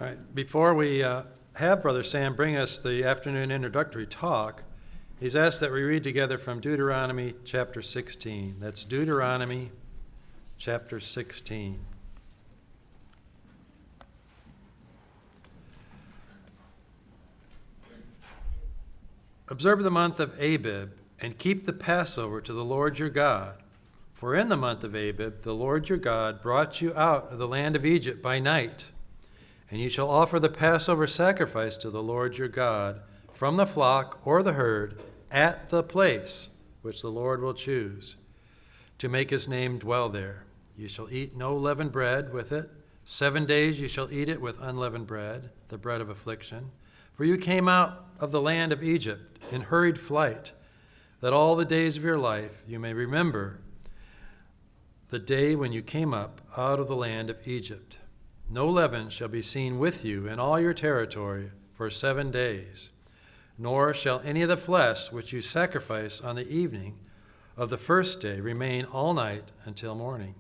All right, before we have Brother Sam bring us the afternoon introductory talk, he's asked that we read together from Deuteronomy chapter 16. That's Deuteronomy chapter 16. Observe the month of Abib and keep the Passover to the Lord your God. For in the month of Abib the Lord your God brought you out of the land of Egypt by night. And you shall offer the Passover sacrifice to the Lord your God from the flock or the herd at the place which the Lord will choose, to make his name dwell there. You shall eat no leavened bread with it. 7 days you shall eat it with unleavened bread, the bread of affliction. For you came out of the land of Egypt in hurried flight, that all the days of your life you may remember the day when you came up out of the land of Egypt. No leaven shall be seen with you in all your territory for 7 days, nor shall any of the flesh which you sacrifice on the evening of the first day remain all night until morning.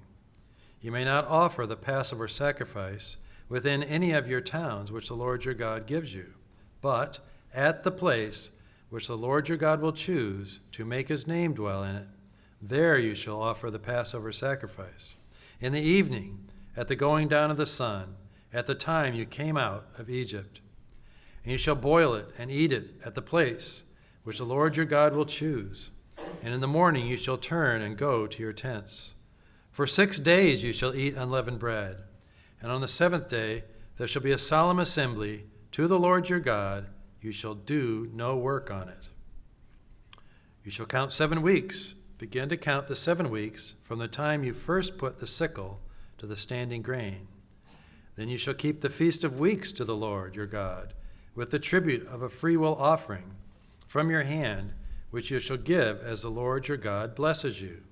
You may not offer the Passover sacrifice within any of your towns which the Lord your God gives you, but at the place which the Lord your God will choose to make his name dwell in it, there you shall offer the Passover sacrifice. In the evening, at the going down of the sun, at the time you came out of Egypt. And you shall boil it and eat it at the place which the Lord your God will choose. And in the morning you shall turn and go to your tents. For 6 days you shall eat unleavened bread. And on the 7th day there shall be a solemn assembly to the Lord your God. You shall do no work on it. You shall count 7 weeks. Begin to count the 7 weeks from the time you first put the sickle to the standing grain. Then you shall keep the feast of weeks to the Lord your God, with the tribute of a freewill offering from your hand, which you shall give as the Lord your God blesses you.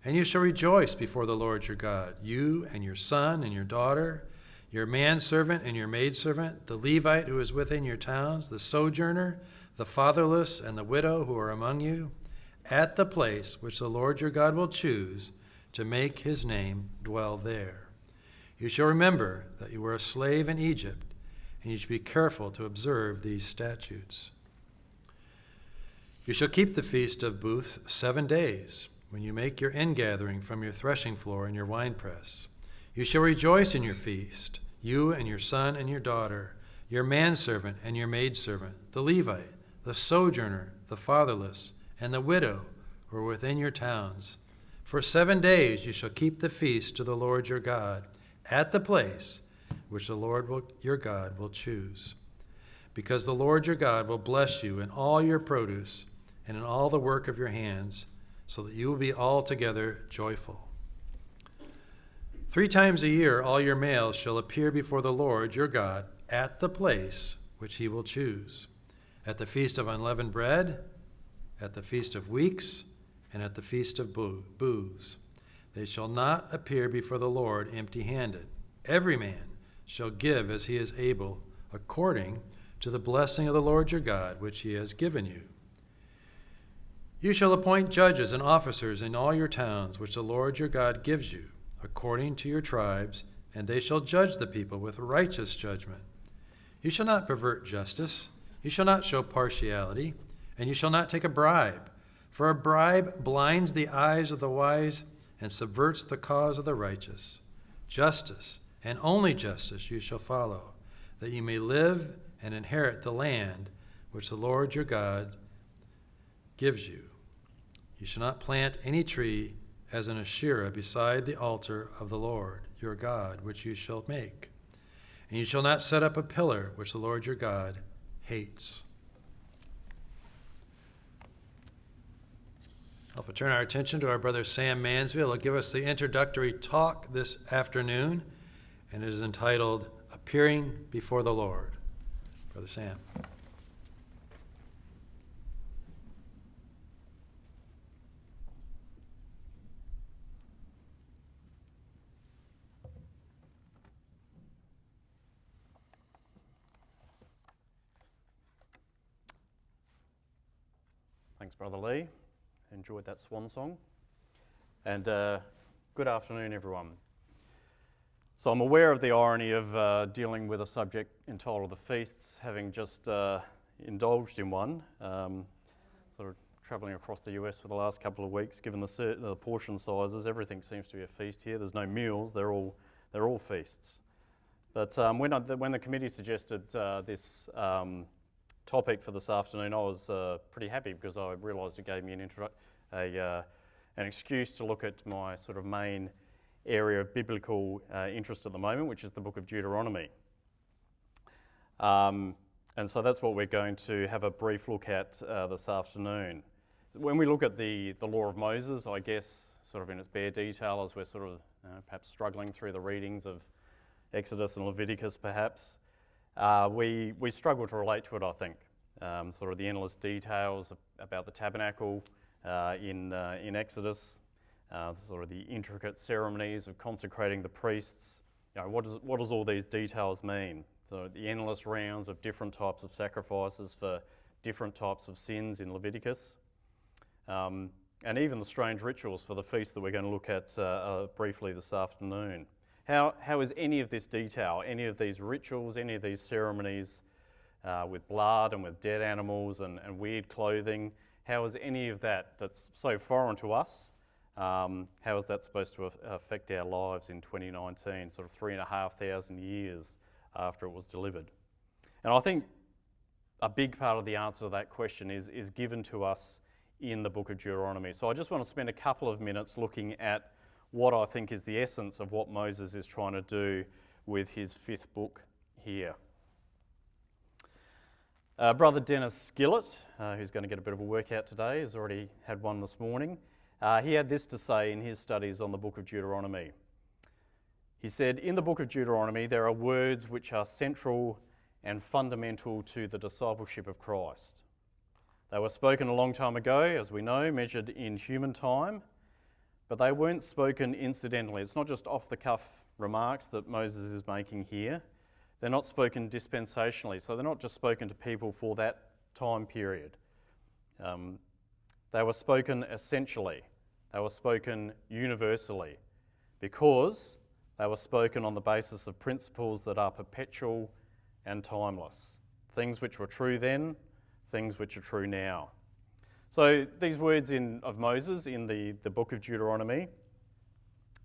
And you shall rejoice before the Lord your God, you and your son and your daughter, your manservant and your maidservant, the Levite who is within your towns, the sojourner, the fatherless, and the widow who are among you, at the place which the Lord your God will choose to make his name dwell there. You shall remember that you were a slave in Egypt, and you shall be careful to observe these statutes. You shall keep the feast of booths 7 days, when you make your ingathering from your threshing floor and your winepress. You shall rejoice in your feast, you and your son and your daughter, your manservant and your maidservant, the Levite, the sojourner, the fatherless, and the widow who are within your towns. For 7 days you shall keep the feast to the Lord your God at the place which the Lord your God will choose. Because the Lord your God will bless you in all your produce and in all the work of your hands, so that you will be altogether joyful. 3 times a year all your males shall appear before the Lord your God at the place which he will choose, at the feast of unleavened bread, at the feast of weeks, and at the feast of booths. They shall not appear before the Lord empty-handed. Every man shall give as he is able, according to the blessing of the Lord your God, which he has given you. You shall appoint judges and officers in all your towns, which the Lord your God gives you, according to your tribes, and they shall judge the people with righteous judgment. You shall not pervert justice. You shall not show partiality, and you shall not take a bribe. For a bribe blinds the eyes of the wise and subverts the cause of the righteous. Justice, and only justice, you shall follow, that you may live and inherit the land which the Lord your God gives you. You shall not plant any tree as an Asherah beside the altar of the Lord your God, which you shall make. And you shall not set up a pillar which the Lord your God hates. I'll turn our attention to our brother Sam Mansfield. He'll give us the introductory talk this afternoon, and it is entitled, Appearing Before the Lord. Brother Sam. Thanks, Brother Lee. Enjoyed that swan song. And good afternoon, everyone. So I'm aware of the irony of dealing with a subject entitled The Feasts, having just indulged in one, sort of travelling across the US for the last couple of weeks. Given the portion sizes, everything seems to be a feast here. There's no meals, they're all feasts. But when the committee suggested this topic for this afternoon, I was pretty happy because I realised it gave me an excuse to look at my sort of main area of biblical interest at the moment, which is the book of Deuteronomy. And so that's what we're going to have a brief look at this afternoon. When we look at the law of Moses, I guess sort of in its bare detail, as we're sort of perhaps struggling through the readings of Exodus and Leviticus perhaps, we struggle to relate to it, I think. Sort of the endless details about the tabernacle in Exodus, sort of the intricate ceremonies of consecrating the priests. What does all these details mean? So the endless rounds of different types of sacrifices for different types of sins in Leviticus, and even the strange rituals for the feast that we're going to look at briefly this afternoon. How is any of this detail, any of these rituals, any of these ceremonies with blood and with dead animals and weird clothing, how is any of that's so foreign to us, how is that supposed to affect our lives in 2019, sort of 3,500 years after it was delivered? And I think a big part of the answer to that question is given to us in the book of Deuteronomy. So I just want to spend a couple of minutes looking at what I think is the essence of what Moses is trying to do with his fifth book here. Brother Dennis Skillett, who's going to get a bit of a workout today, has already had one this morning. He had this to say in his studies on the book of Deuteronomy. He said, "In the book of Deuteronomy, there are words which are central and fundamental to the discipleship of Christ. They were spoken a long time ago, as we know, measured in human time, but they weren't spoken incidentally." It's not just off-the-cuff remarks that Moses is making here. They're not spoken dispensationally, so they're not just spoken to people for that time period. They were spoken essentially. They were spoken universally, because they were spoken on the basis of principles that are perpetual and timeless. Things which were true then, things which are true now. So these words of Moses in the book of Deuteronomy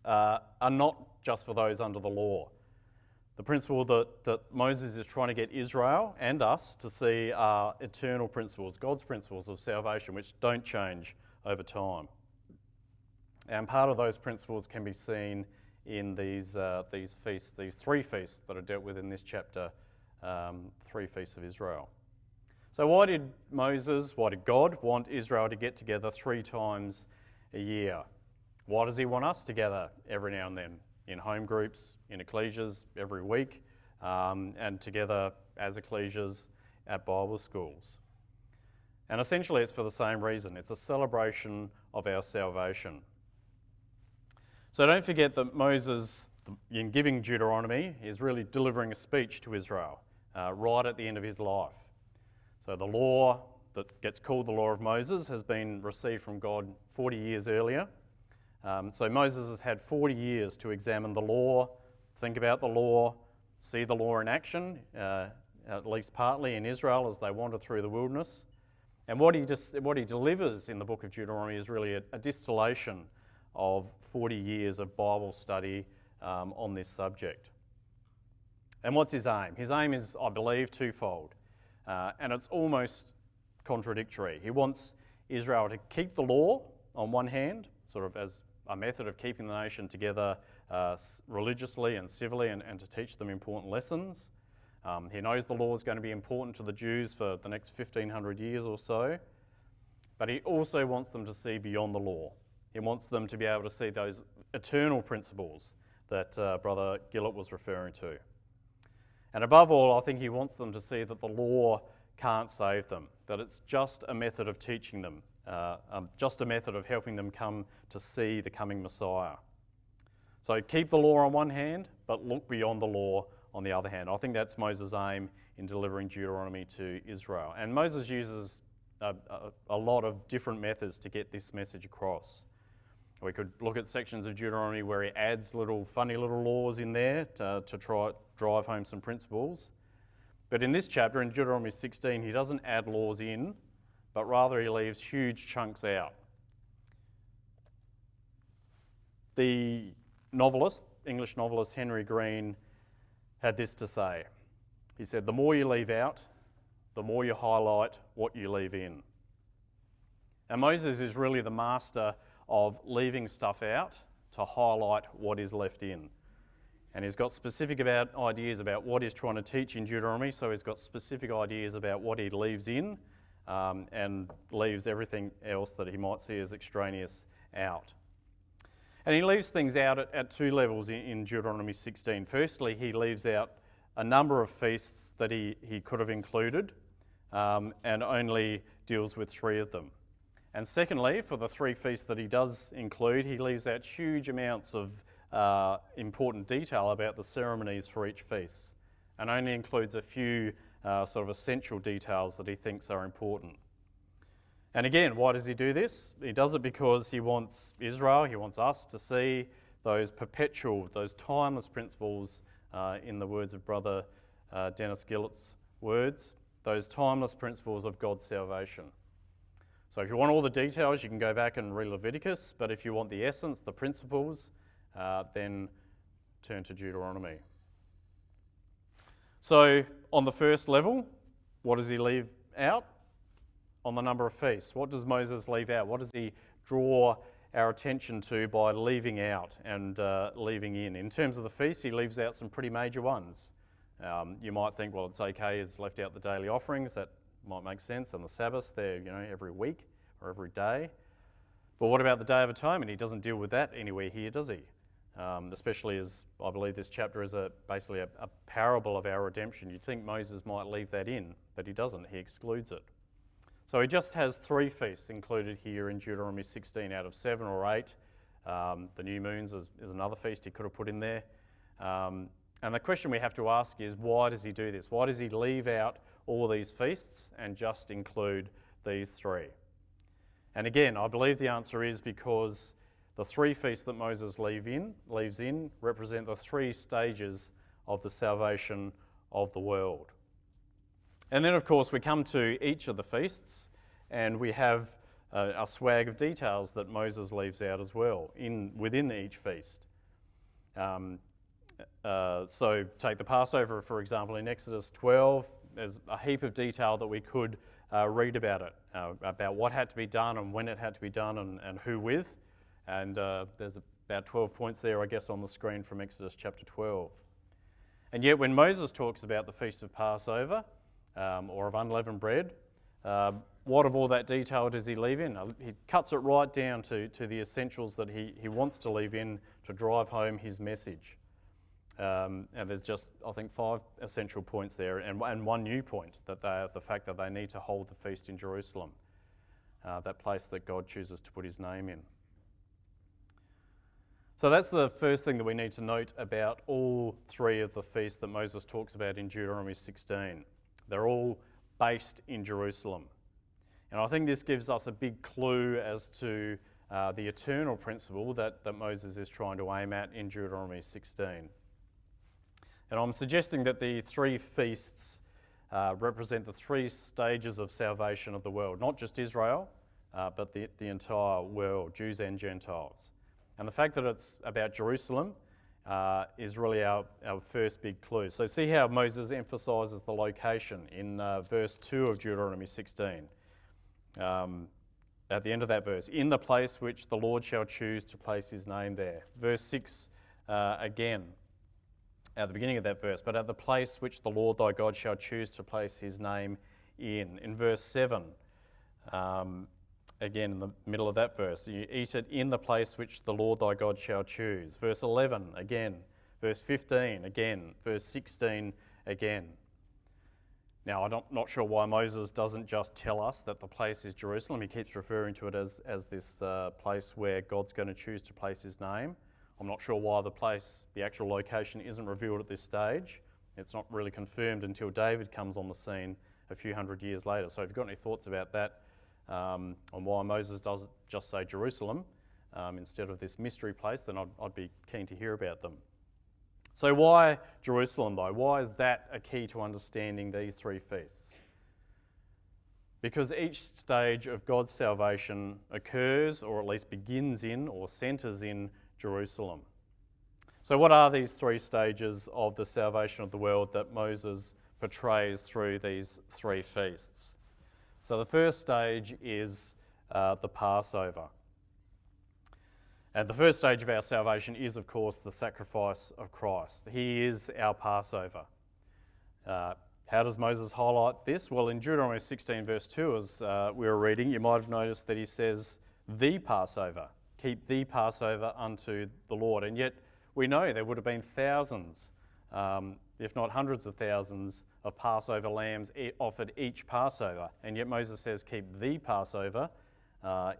are not just for those under the law. The principle that Moses is trying to get Israel and us to see are eternal principles, God's principles of salvation, which don't change over time. And part of those principles can be seen in these feasts, these three feasts that are dealt with in this chapter, three feasts of Israel. So why did God want Israel to get together 3 times a year? Why does he want us together every now and then? In home groups, in ecclesias every week, and together as ecclesias at Bible schools. And essentially it's for the same reason. It's a celebration of our salvation. So don't forget that Moses, in giving Deuteronomy, is really delivering a speech to Israel right at the end of his life. So the law that gets called the law of Moses has been received from God 40 years earlier. So Moses has had 40 years to examine the law, think about the law, see the law in action, at least partly in Israel as they wander through the wilderness. And what he delivers in the book of Deuteronomy is really a distillation of 40 years of Bible study on this subject. And what's his aim? His aim is, I believe, twofold. And it's almost contradictory. He wants Israel to keep the law on one hand, sort of as a method of keeping the nation together religiously and civilly, and to teach them important lessons. He knows the law is going to be important to the Jews for the next 1,500 years or so, but he also wants them to see beyond the law. He wants them to be able to see those eternal principles that Brother Gillett was referring to. And above all, I think he wants them to see that the law can't save them, that it's just a method of teaching them, just a method of helping them come to see the coming Messiah. So keep the law on one hand, but look beyond the law on the other hand. I think that's Moses' aim in delivering Deuteronomy to Israel. And Moses uses a lot of different methods to get this message across. We could look at sections of Deuteronomy where he adds funny little laws in there to try drive home some principles. But in this chapter, in Deuteronomy 16, he doesn't add laws in, but rather he leaves huge chunks out. The English novelist Henry Green, had this to say. He said, "The more you leave out, the more you highlight what you leave in." And Moses is really the master of leaving stuff out to highlight what is left in. And he's got specific ideas about what he's trying to teach in Deuteronomy, so he's got specific ideas about what he leaves in and leaves everything else that he might see as extraneous out. And he leaves things out at two levels in Deuteronomy 16. Firstly, he leaves out a number of feasts that he could have included and only deals with 3 of them. And secondly, for the 3 feasts that he does include, he leaves out huge amounts of important detail about the ceremonies for each feast and only includes a few sort of essential details that he thinks are important. And again, why does he do this? He does it because he wants Israel, he wants us to see those perpetual, those timeless principles, in the words of Brother Dennis Gillett's words, those timeless principles of God's salvation. So if you want all the details, you can go back and read Leviticus, but if you want the essence, the principles, then turn to Deuteronomy. So on the first level, what does he leave out? On the number of feasts, what does Moses leave out? What does he draw our attention to by leaving out and leaving in? In terms of the feasts, he leaves out some pretty major ones. You might think, well, it's okay, he's left out the daily offerings. That might make sense. And the Sabbaths, they're every week or every day. But what about the Day of Atonement? He doesn't deal with that anywhere here, does he? Especially as I believe this chapter is basically a parable of our redemption. You'd think Moses might leave that in, but he doesn't. He excludes it. So he just has 3 feasts included here in Deuteronomy 16 out of 7 or 8. The new moons is another feast he could have put in there. And the question we have to ask is, why does he do this? Why does he leave out all these feasts and just include these 3? And again, I believe the answer is because the 3 feasts that Moses leaves in represent the 3 stages of the salvation of the world. And then, of course, we come to each of the feasts and we have a swag of details that Moses leaves out as well within each feast. So take the Passover, for example, in Exodus 12, there's a heap of detail that we could read about it, about what had to be done and when it had to be done and who with. And there's about 12 points there, I guess, on the screen from Exodus chapter 12. And yet when Moses talks about the Feast of Passover, or of unleavened bread, what of all that detail does he leave in? He cuts it right down to the essentials that he wants to leave in to drive home his message. And there's just, I think, 5 essential points there and 1 new point, the fact that they need to hold the feast in Jerusalem, that place that God chooses to put his name in. So that's the first thing that we need to note about all 3 of the feasts that Moses talks about in Deuteronomy 16. They're all based in Jerusalem. And I think this gives us a big clue as to the eternal principle that Moses is trying to aim at in Deuteronomy 16. And I'm suggesting that the 3 feasts represent the 3 stages of salvation of the world, not just Israel, but the entire world, Jews and Gentiles. And the fact that it's about Jerusalem is really our first big clue. So see how Moses emphasises the location in verse 2 of Deuteronomy 16. At the end of that verse, in the place which the Lord shall choose to place his name there. Verse 6 again, at the beginning of that verse, but at the place which the Lord thy God shall choose to place his name in. In verse 7, again in the middle of that verse, you eat it in the place which the Lord thy God shall choose. Verse 11 again, verse 15 again, verse 16 again. Now I'm not sure why Moses doesn't just tell us that the place is Jerusalem. He keeps referring to it as this place where God's going to choose to place his name. I'm not sure why the actual location isn't revealed at this stage. It's not really confirmed until David comes on the scene a few hundred years later. So if you've got any thoughts about that, on why Moses doesn't just say Jerusalem, instead of this mystery place, then I'd be keen to hear about them. So why Jerusalem though? Why is that a key to understanding these three feasts? Because each stage of God's salvation occurs, or at least begins in, or centres in Jerusalem. So what are these three stages of the salvation of the world that Moses portrays through these three feasts? So the first stage is the Passover. And the first stage of our salvation is, of course, the sacrifice of Christ. He is our Passover. How does Moses highlight this? Well, in Deuteronomy 16 verse 2, as we were reading, you might have noticed that he says, the Passover. Keep the Passover unto the Lord. And yet we know there would have been thousands, if not hundreds of thousands, of Passover lambs offered each Passover. And yet Moses says, keep the Passover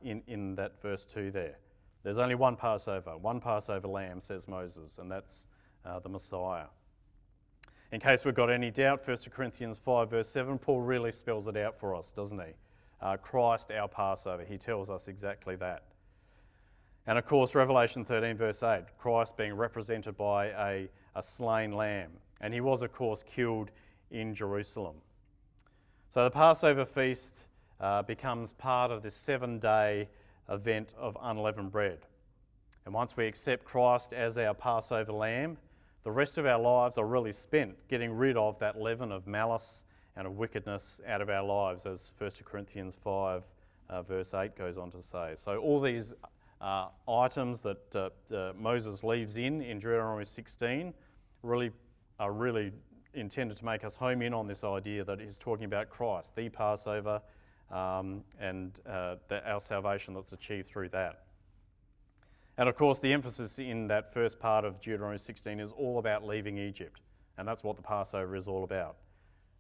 in that verse 2 there. There's only one Passover lamb, says Moses, and that's the Messiah. In case we've got any doubt, 1 Corinthians 5 verse 7, Paul really spells it out for us, doesn't he? Christ our Passover, he tells us exactly that. And of course, Revelation 13 verse 8, Christ being represented by a slain lamb. And he was, of course, killed in Jerusalem. So the Passover feast becomes part of this 7-day event of unleavened bread. And once we accept Christ as our Passover lamb, the rest of our lives are really spent getting rid of that leaven of malice and of wickedness out of our lives, as 1 Corinthians 5 verse 8 goes on to say. So all these items that Moses leaves in Deuteronomy 16 are really intended to make us home in on this idea that he's talking about Christ, the Passover, and our salvation that's achieved through that. And of course, the emphasis in that first part of Deuteronomy 16 is all about leaving Egypt, and that's what the Passover is all about.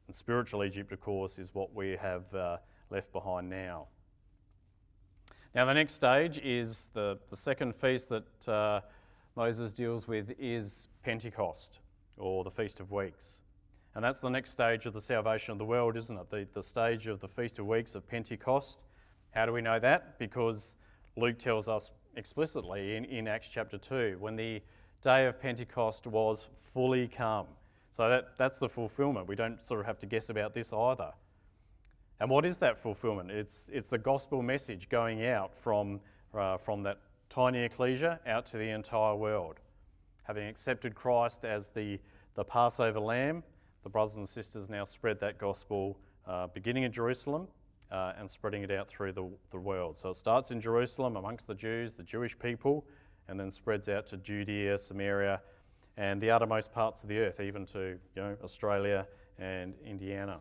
And spiritual Egypt, of course, is what we have left behind now. Now, the next stage is the second feast that Moses deals with is Pentecost, or the Feast of Weeks. And that's the next stage of the salvation of the world, isn't it? The stage of the Feast of Weeks of Pentecost. How do we know that? Because Luke tells us explicitly in Acts chapter 2, when the day of Pentecost was fully come. So that's the fulfillment. We don't sort of have to guess about this either. And what is that fulfillment? It's the gospel message going out from that tiny ecclesia out to the entire world. Having accepted Christ as the Passover lamb, the brothers and sisters now spread that gospel beginning in Jerusalem and spreading it out through the world. So it starts in Jerusalem amongst the Jews, the Jewish people, and then spreads out to Judea, Samaria, and the uttermost parts of the earth, even to Australia and Indiana.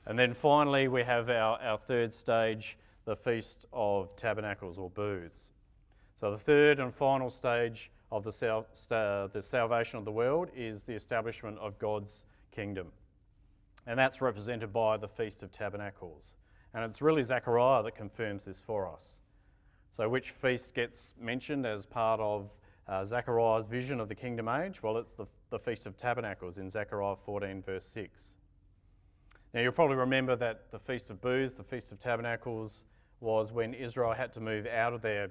And then finally we have our third stage, the Feast of Tabernacles or Booths. So the third and final stage of the salvation of the world is the establishment of God's kingdom. And that's represented by the Feast of Tabernacles. And it's really Zechariah that confirms this for us. So which feast gets mentioned as part of Zechariah's vision of the kingdom age? Well, it's the Feast of Tabernacles in Zechariah 14 verse 6. Now you'll probably remember that the Feast of Booths, the Feast of Tabernacles, was when Israel had to move out of their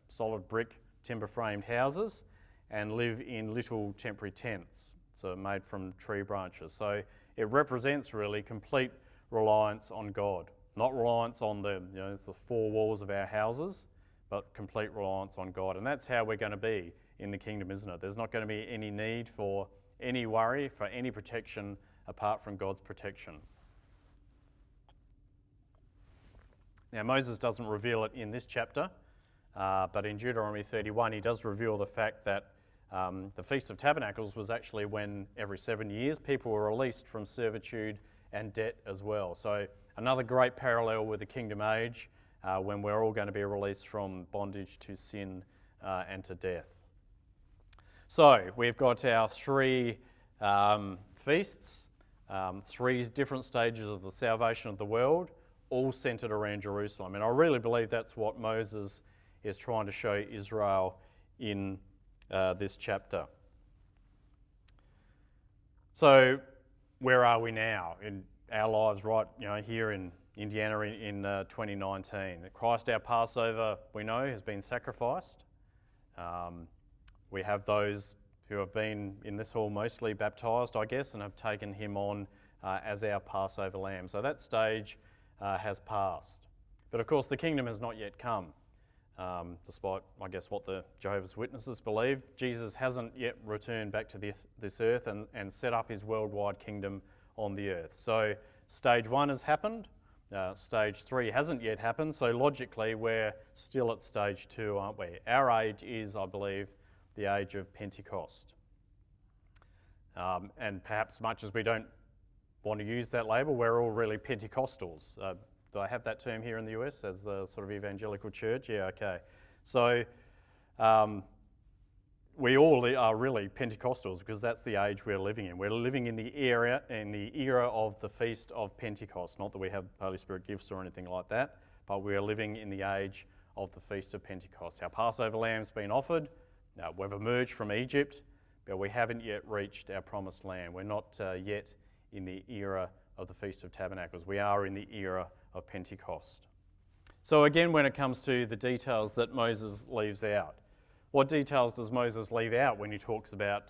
solid brick timber framed houses and live in little temporary tents, so made from tree branches. So it represents really complete reliance on God, not reliance on the four walls of our houses, but complete reliance on God. And that's how we're going to be in the kingdom, isn't it? There's not going to be any need for any worry, for any protection apart from God's protection. Now Moses doesn't reveal it in this chapter, but in Deuteronomy 31 he does reveal the fact that the Feast of Tabernacles was actually when every 7 years people were released from servitude and debt as well. So another great parallel with the kingdom age when we're all going to be released from bondage to sin and to death. So we've got our three feasts, three different stages of the salvation of the world, all centered around Jerusalem. And I really believe that's what Moses is trying to show Israel in this chapter. So where are we now in our lives right here in Indiana in 2019. Christ, our Passover, we know, has been sacrificed. We have those who have been in this hall mostly baptised, I guess, and have taken him on as our Passover lamb. So that stage has passed. But of course, the kingdom has not yet come. Despite, I guess, what the Jehovah's Witnesses believe, Jesus hasn't yet returned back to this earth and set up his worldwide kingdom on the earth. So stage 1 has happened. Stage 3 hasn't yet happened. So logically, we're still at stage 2, aren't we? Our age is, I believe, the age of Pentecost. And perhaps much as we don't want to use that label, we're all really Pentecostals. Do I have that term here in the US as the sort of evangelical church? Yeah, okay. So we all are really Pentecostals because that's the age we're living in. We're living in the era of the Feast of Pentecost. Not that we have Holy Spirit gifts or anything like that, but we are living in the age of the Feast of Pentecost. Our Passover lamb's been offered. We've emerged from Egypt, but we haven't yet reached our promised land. We're not yet in the era of the Feast of Tabernacles. We are in the era of Pentecost. So again, when it comes to the details that Moses leaves out, what details does Moses leave out when he talks about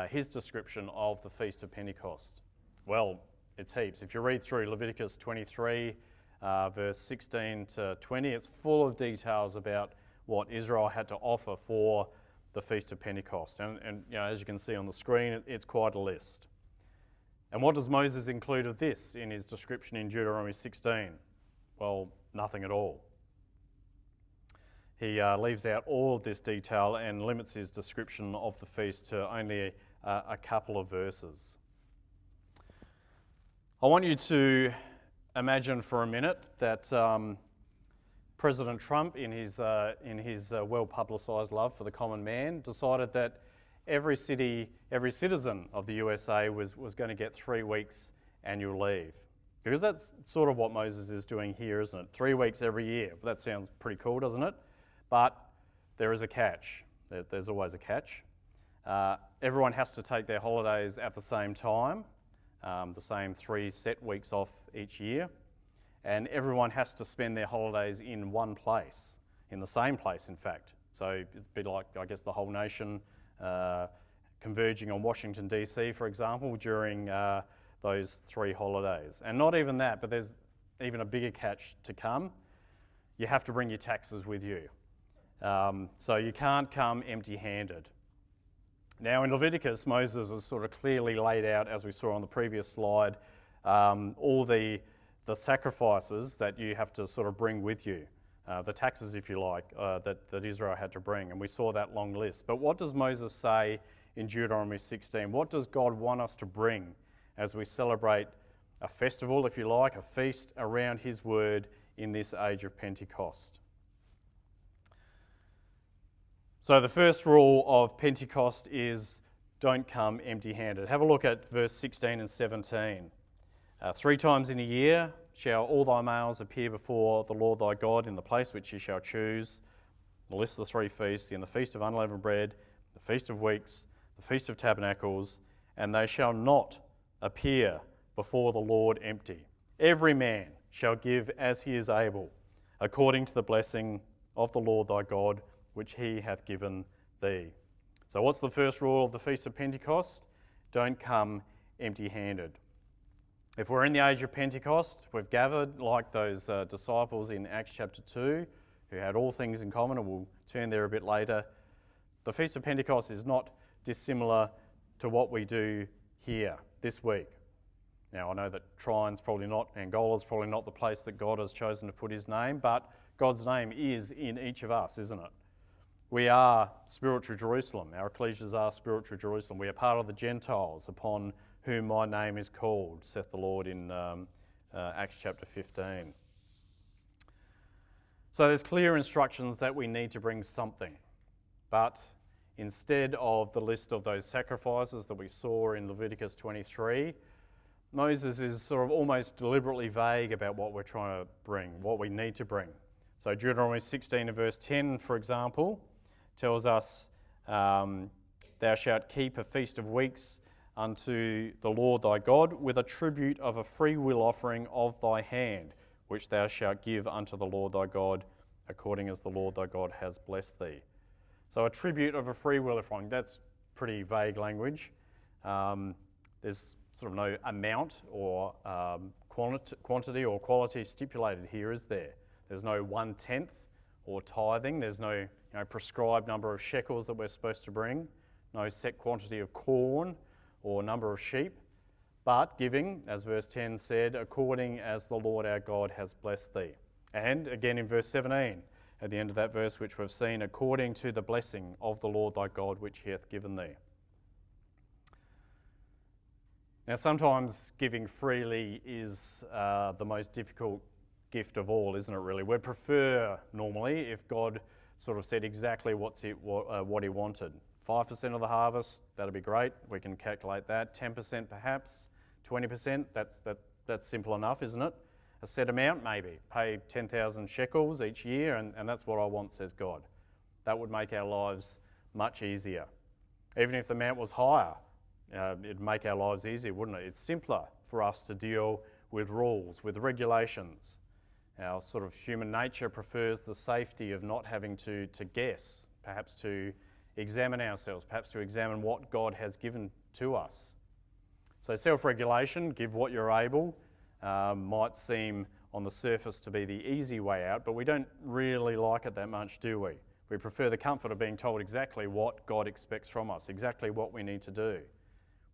his description of the Feast of Pentecost? Well, it's heaps. If you read through Leviticus 23, verse 16 to 20, it's full of details about what Israel had to offer for the Feast of Pentecost. And as you can see on the screen, it's quite a list. And what does Moses include of this in his description in Deuteronomy 16? Well, nothing at all. He leaves out all of this detail and limits his description of the feast to only a couple of verses. I want you to imagine for a minute that President Trump, in his well-publicised love for the common man, decided that every citizen of the USA was going to get 3 weeks annual leave. Because that's sort of what Moses is doing here, isn't it? 3 weeks every year. That sounds pretty cool, doesn't it? But there is a catch. There's always a catch. Everyone has to take their holidays at the same time, the same 3 set weeks off each year. And everyone has to spend their holidays in one place, in the same place, in fact. So it'd be like, I guess, the whole nation converging on Washington, D.C., for example, during those 3 holidays. And not even that, but there's even a bigger catch to come. You have to bring your taxes with you. So you can't come empty-handed. Now in Leviticus, Moses has sort of clearly laid out, as we saw on the previous slide, all the sacrifices that you have to sort of bring with you, the taxes, if you like, that Israel had to bring. And we saw that long list. But what does Moses say in Deuteronomy 16? What does God want us to bring as we celebrate a festival, if you like, a feast around his word in this age of Pentecost? So the first rule of Pentecost is don't come empty-handed. Have a look at verse 16 and 17. 3 times in a year shall all thy males appear before the Lord thy God in the place which he shall choose. The list of the 3 feasts, in the Feast of Unleavened Bread, the Feast of Weeks, the Feast of Tabernacles, and they shall not appear before the Lord empty. Every man shall give as he is able, according to the blessing of the Lord thy God, which he hath given thee. So what's the first rule of the Feast of Pentecost? Don't come empty-handed. If we're in the age of Pentecost, we've gathered like those disciples in Acts chapter 2, who had all things in common, and we'll turn there a bit later. The Feast of Pentecost is not dissimilar to what we do here this week. Now, I know that Trine's probably not, Angola's probably not the place that God has chosen to put his name, but God's name is in each of us, isn't it? We are spiritual Jerusalem. Our ecclesias are spiritual Jerusalem. We are part of the Gentiles upon whom my name is called, saith the Lord in Acts chapter 15. So there's clear instructions that we need to bring something. But instead of the list of those sacrifices that we saw in Leviticus 23, Moses is sort of almost deliberately vague about what we're trying to bring, what we need to bring. So Deuteronomy 16 and verse 10, for example, tells us, thou shalt keep a feast of weeks unto the Lord thy God with a tribute of a free will offering of thy hand, which thou shalt give unto the Lord thy God, according as the Lord thy God has blessed thee. So a tribute of a free will offering, that's pretty vague language. There's sort of no amount or quantity or quality stipulated here, is there? There's no 1/10 or tithing. There's no prescribed number of shekels that we're supposed to bring, no set quantity of corn or number of sheep, but giving, as verse 10 said, according as the Lord our God has blessed thee. And again in verse 17, at the end of that verse which we've seen, according to the blessing of the Lord thy God which he hath given thee. Now sometimes giving freely is the most difficult gift of all, isn't it really? We'd prefer normally if God sort of said exactly what he wanted. 5% of the harvest, that'd be great. We can calculate that. 10% perhaps, 20%, that's simple enough, isn't it? A set amount maybe. Pay 10,000 shekels each year and that's what I want, says God. That would make our lives much easier. Even if the amount was higher, it'd make our lives easier, wouldn't it? It's simpler for us to deal with rules, with regulations. Our sort of human nature prefers the safety of not having to guess, perhaps to examine ourselves, perhaps to examine what God has given to us. So self-regulation, give what you're able, might seem on the surface to be the easy way out, but we don't really like it that much, do we? We prefer the comfort of being told exactly what God expects from us, exactly what we need to do.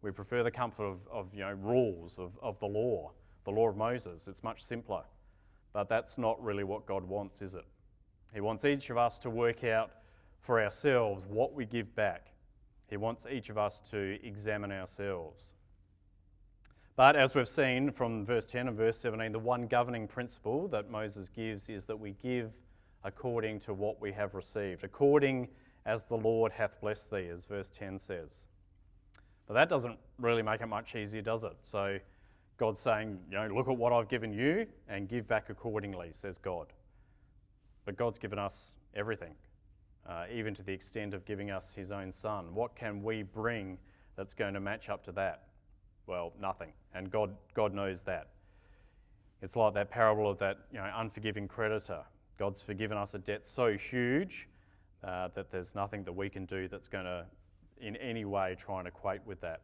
We prefer the comfort of rules, of the law of Moses. It's much simpler. But that's not really what God wants, is it? He wants each of us to work out for ourselves what we give back. He wants each of us to examine ourselves. But as we've seen from verse 10 and verse 17, the one governing principle that Moses gives is that we give according to what we have received, according as the Lord hath blessed thee, as verse 10 says. But that doesn't really make it much easier, does it? So God's saying, look at what I've given you and give back accordingly, says God. But God's given us everything, even to the extent of giving us his own son. What can we bring that's going to match up to that? Well, nothing. And God knows that. It's like that parable of that unforgiving creditor. God's forgiven us a debt so huge that there's nothing that we can do that's going to in any way try and equate with that.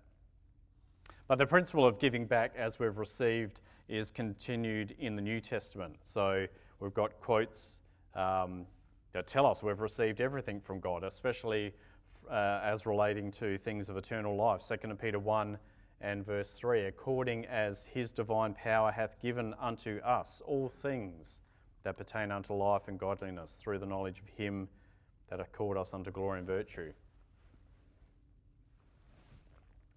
But the principle of giving back as we've received is continued in the New Testament. So we've got quotes that tell us we've received everything from God, especially as relating to things of eternal life. 2 Peter 1 and verse 3, according as his divine power hath given unto us all things that pertain unto life and godliness through the knowledge of him that hath called us unto glory and virtue.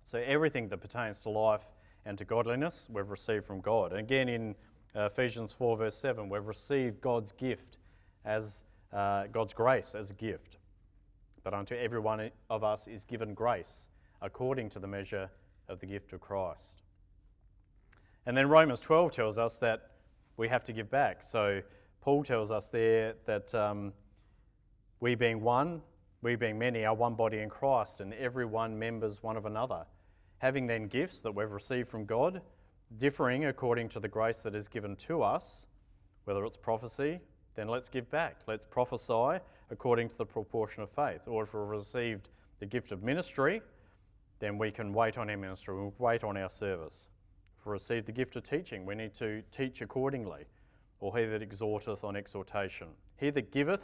So everything that pertains to life and to godliness, we've received from God. And again in Ephesians 4 verse 7, we've received God's gift as God's grace as a gift. But unto every one of us is given grace according to the measure of the gift of Christ. And then Romans 12 tells us that we have to give back. So Paul tells us there that we being many are one body in Christ, and every one members one of another. Having then gifts that we've received from God, differing according to the grace that is given to us, whether it's prophecy, then let's give back. Let's prophesy according to the proportion of faith. Or if we've received the gift of ministry, then we can wait on our ministry, we'll wait on our service. If we receive the gift of teaching, we need to teach accordingly. Or he that exhorteth on exhortation. He that giveth,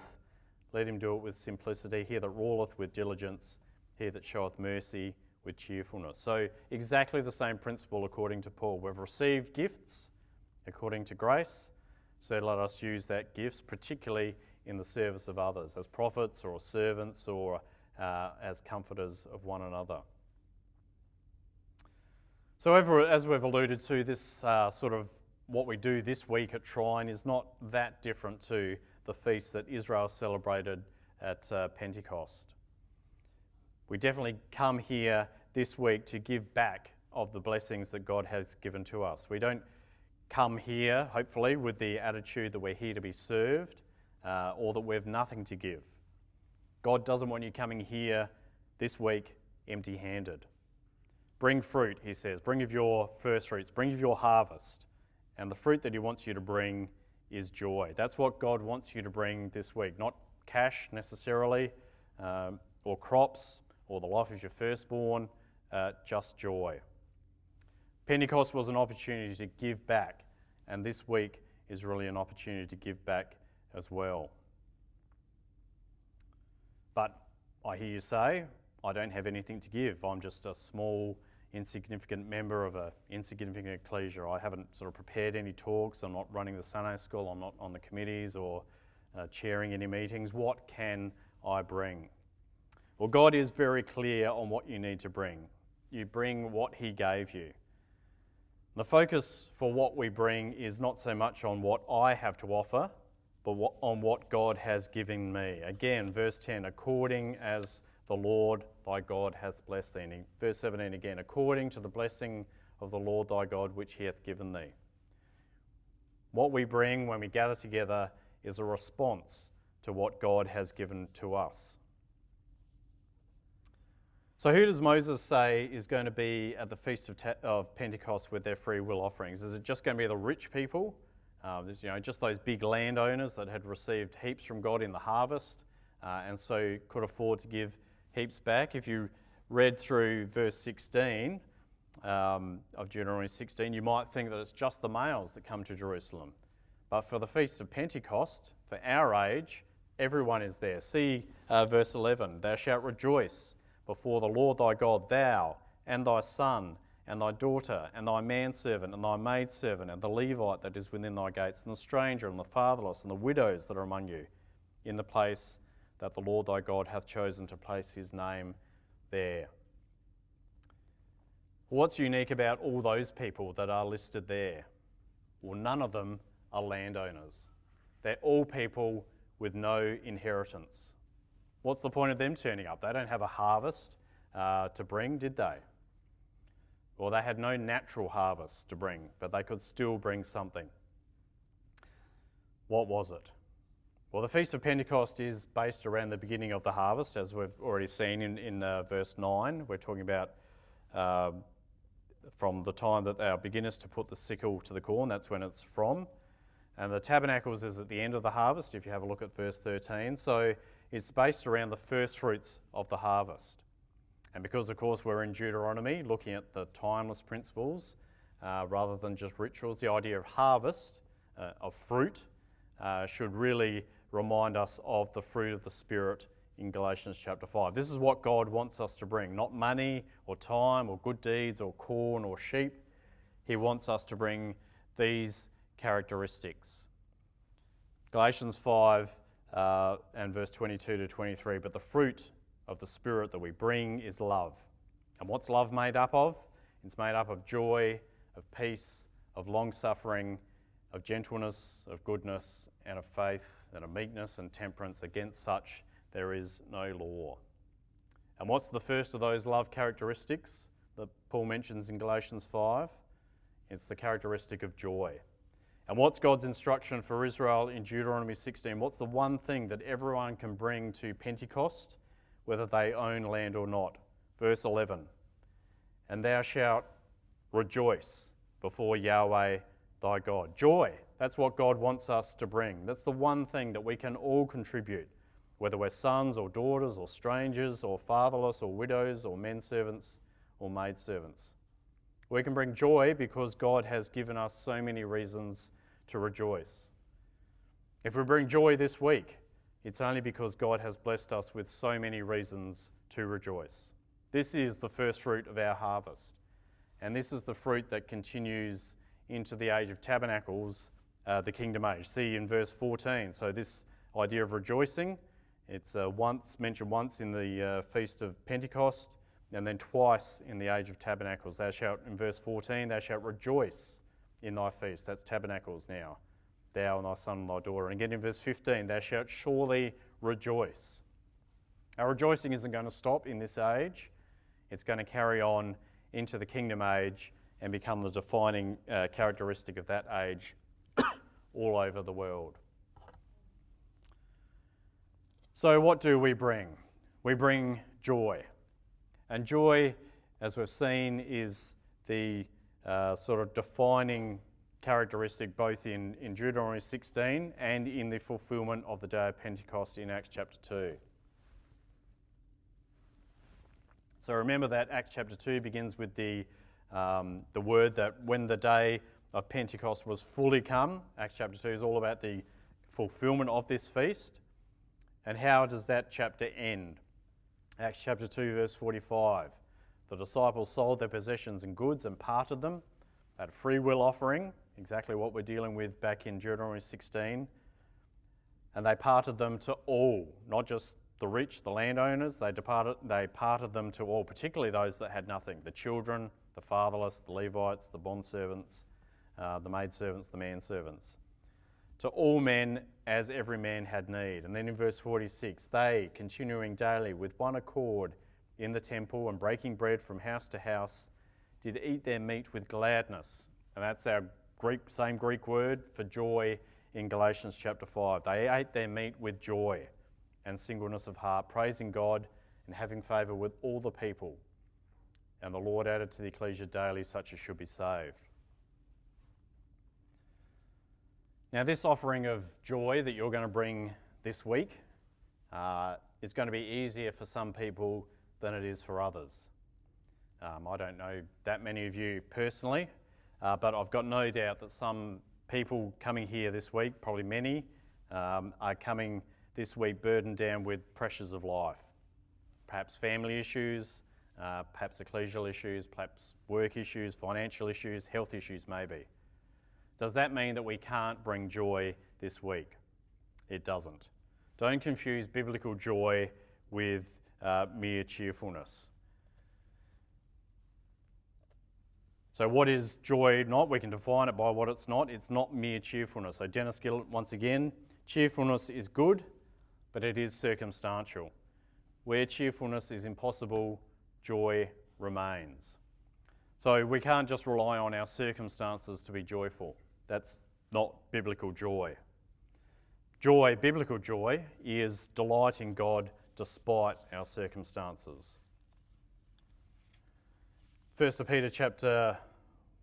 let him do it with simplicity. He that ruleth with diligence. He that showeth mercy with cheerfulness. So exactly the same principle according to Paul. We've received gifts according to grace, so let us use that gifts, particularly in the service of others, as prophets or servants or as comforters of one another. So as we've alluded to, this sort of what we do this week at Shrine is not that different to the feast that Israel celebrated at Pentecost. We definitely come here this week to give back of the blessings that God has given to us. We don't come here, hopefully, with the attitude that we're here to be served or that we've nothing to give. God doesn't want you coming here this week empty-handed. Bring fruit, he says. Bring of your first fruits. Bring of your harvest. And the fruit that he wants you to bring is joy. That's what God wants you to bring this week. Not cash necessarily, or crops, or the life of your firstborn, just joy. Pentecost was an opportunity to give back, and this week is really an opportunity to give back as well. But I hear you say, I don't have anything to give. I'm just a small, insignificant member of an insignificant ecclesia. I haven't sort of prepared any talks. I'm not running the Sunday school. I'm not on the committees or chairing any meetings. What can I bring? Well, God is very clear on what you need to bring. You bring what he gave you. The focus for what we bring is not so much on what I have to offer, but on what God has given me. Again, verse 10, according as the Lord thy God hath blessed thee. And verse 17 again, according to the blessing of the Lord thy God which he hath given thee. What we bring when we gather together is a response to what God has given to us. So who does Moses say is going to be at the Feast of Pentecost with their free will offerings? Is it just going to be the rich people? Just those big landowners that had received heaps from God in the harvest and so could afford to give heaps back. If you read through verse 16 of Deuteronomy 16, you might think that it's just the males that come to Jerusalem. But for the Feast of Pentecost, for our age, everyone is there. See verse 11, thou shalt rejoice before the Lord thy God, thou and thy son and thy daughter and thy manservant and thy maidservant and the Levite that is within thy gates and the stranger and the fatherless and the widows that are among you in the place that the Lord thy God hath chosen to place his name there. What's unique about all those people that are listed there? Well, none of them are landowners. They're all people with no inheritance. What's the point of them turning up? They don't have a harvest to bring, did they? Well, they had no natural harvest to bring, but they could still bring something. What was it? Well, the Feast of Pentecost is based around the beginning of the harvest, as we've already seen in verse 9. We're talking about from the time that they are beginners to put the sickle to the corn, that's when it's from. And the tabernacles is at the end of the harvest, if you have a look at verse 13. So it's based around the first fruits of the harvest. And because, of course, we're in Deuteronomy, looking at the timeless principles rather than just rituals, the idea of harvest, of fruit, should really remind us of the fruit of the Spirit in Galatians chapter 5. This is what God wants us to bring, not money or time or good deeds or corn or sheep. He wants us to bring these characteristics. Galatians 5 and verse 22 to 23, but the fruit of the Spirit that we bring is love. And what's love made up of? It's made up of joy, of peace, of long-suffering, of gentleness, of goodness, and of faith, and of meekness and temperance. Against such there is no law. And what's the first of those love characteristics that Paul mentions in Galatians 5? It's the characteristic of joy. And what's God's instruction for Israel in Deuteronomy 16? What's the one thing that everyone can bring to Pentecost, whether they own land or not? Verse 11, and thou shalt rejoice before Yahweh thy God. Joy, that's what God wants us to bring. That's the one thing that we can all contribute, whether we're sons or daughters or strangers or fatherless or widows or men servants or maid servants. We can bring joy because God has given us so many reasons to rejoice. If we bring joy this week, it's only because God has blessed us with so many reasons to rejoice. This is the first fruit of our harvest, and this is the fruit that continues into the age of tabernacles, the kingdom age. See in verse 14, so this idea of rejoicing, it's mentioned once in the Feast of Pentecost, and then twice in the age of tabernacles. Thou shalt, in verse 14, thou shalt rejoice in thy feast. That's tabernacles now. Thou and thy son and thy daughter. And again in verse 15, thou shalt surely rejoice. Our rejoicing isn't going to stop in this age. It's going to carry on into the kingdom age and become the defining characteristic of that age all over the world. So what do we bring? We bring joy. And joy, as we've seen, is the sort of defining characteristic both in Deuteronomy 16 and in the fulfillment of the day of Pentecost in Acts chapter 2. So remember that Acts chapter 2 begins with the word that when the day of Pentecost was fully come. Acts chapter 2 is all about the fulfillment of this feast. And how does that chapter end? Acts chapter 2 verse 45. The disciples sold their possessions and goods and parted them at a free will offering, exactly what we're dealing with back in Deuteronomy 16. And they parted them to all, not just the rich, the landowners. They parted them to all, particularly those that had nothing, the children, the fatherless, the Levites, the bondservants, the maidservants, the manservants. To all men as every man had need. And then in verse 46, they, continuing daily with one accord in the temple and breaking bread from house to house, did eat their meat with gladness. And that's our same Greek word for joy in Galatians chapter 5. They ate their meat with joy and singleness of heart, praising God and having favour with all the people. And the Lord added to the ecclesia daily such as should be saved. Now, this offering of joy that you're going to bring this week is going to be easier for some people than it is for others. I don't know that many of you personally, but I've got no doubt that some people coming here this week, probably many, are coming this week burdened down with pressures of life. Perhaps family issues, perhaps ecclesial issues, perhaps work issues, financial issues, health issues maybe. Does that mean that we can't bring joy this week? It doesn't. Don't confuse biblical joy with mere cheerfulness. So what is joy not? We can define it by what it's not. It's not mere cheerfulness. So Dennis Gill, once again, cheerfulness is good, but it is circumstantial. Where cheerfulness is impossible, joy remains. So we can't just rely on our circumstances to be joyful. That's not biblical joy. Joy, biblical joy, is delight in God despite our circumstances. 1 Peter chapter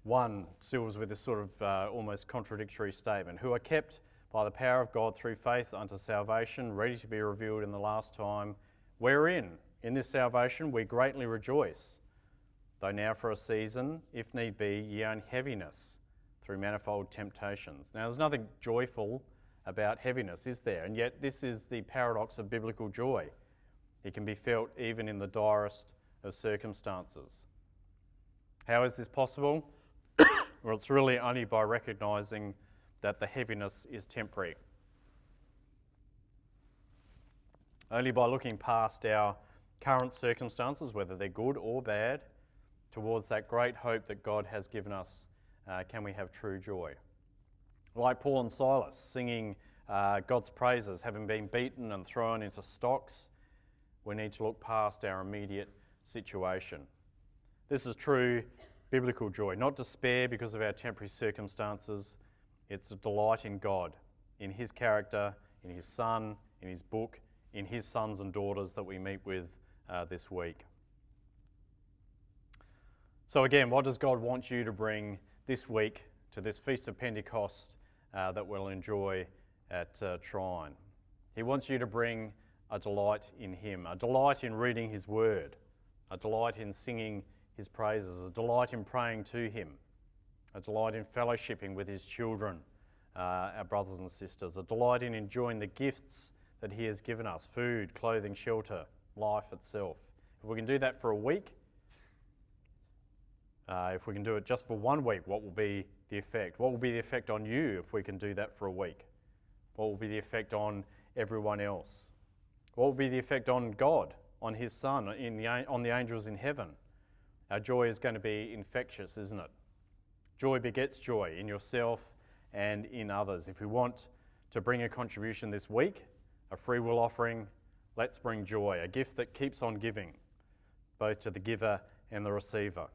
1 deals with this sort of almost contradictory statement. Who are kept by the power of God through faith unto salvation, ready to be revealed in the last time, wherein, in this salvation, we greatly rejoice, though now for a season, if need be, ye own heaviness through manifold temptations. Now, there's nothing joyful about heaviness, is there? And yet, this is the paradox of biblical joy. It can be felt even in the direst of circumstances. How is this possible? Well, it's really only by recognising that the heaviness is temporary. Only by looking past our current circumstances, whether they're good or bad, towards that great hope that God has given us, can we have true joy. Like Paul and Silas singing God's praises, having been beaten and thrown into stocks, we need to look past our immediate situation. This is true biblical joy, not despair because of our temporary circumstances. It's a delight in God, in His character, in His Son, in His book, in His sons and daughters that we meet with this week. So again, what does God want you to bring this week to this Feast of Pentecost that we'll enjoy at Trine? He wants you to bring a delight in Him, a delight in reading His Word, a delight in singing His praises, a delight in praying to Him, a delight in fellowshipping with His children, our brothers and sisters, a delight in enjoying the gifts that He has given us, food, clothing, shelter, life itself. If we can do that for a week, if we can do it just for 1 week, what will be the effect? What will be the effect on you if we can do that for a week? What will be the effect on everyone else? What will be the effect on God, on His Son, on the angels in heaven? Our joy is going to be infectious, isn't it? Joy begets joy in yourself and in others. If we want to bring a contribution this week, a free will offering, let's bring joy, a gift that keeps on giving, both to the giver and the receiver.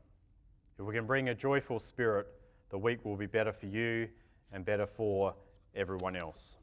If we can bring a joyful spirit, the week will be better for you and better for everyone else.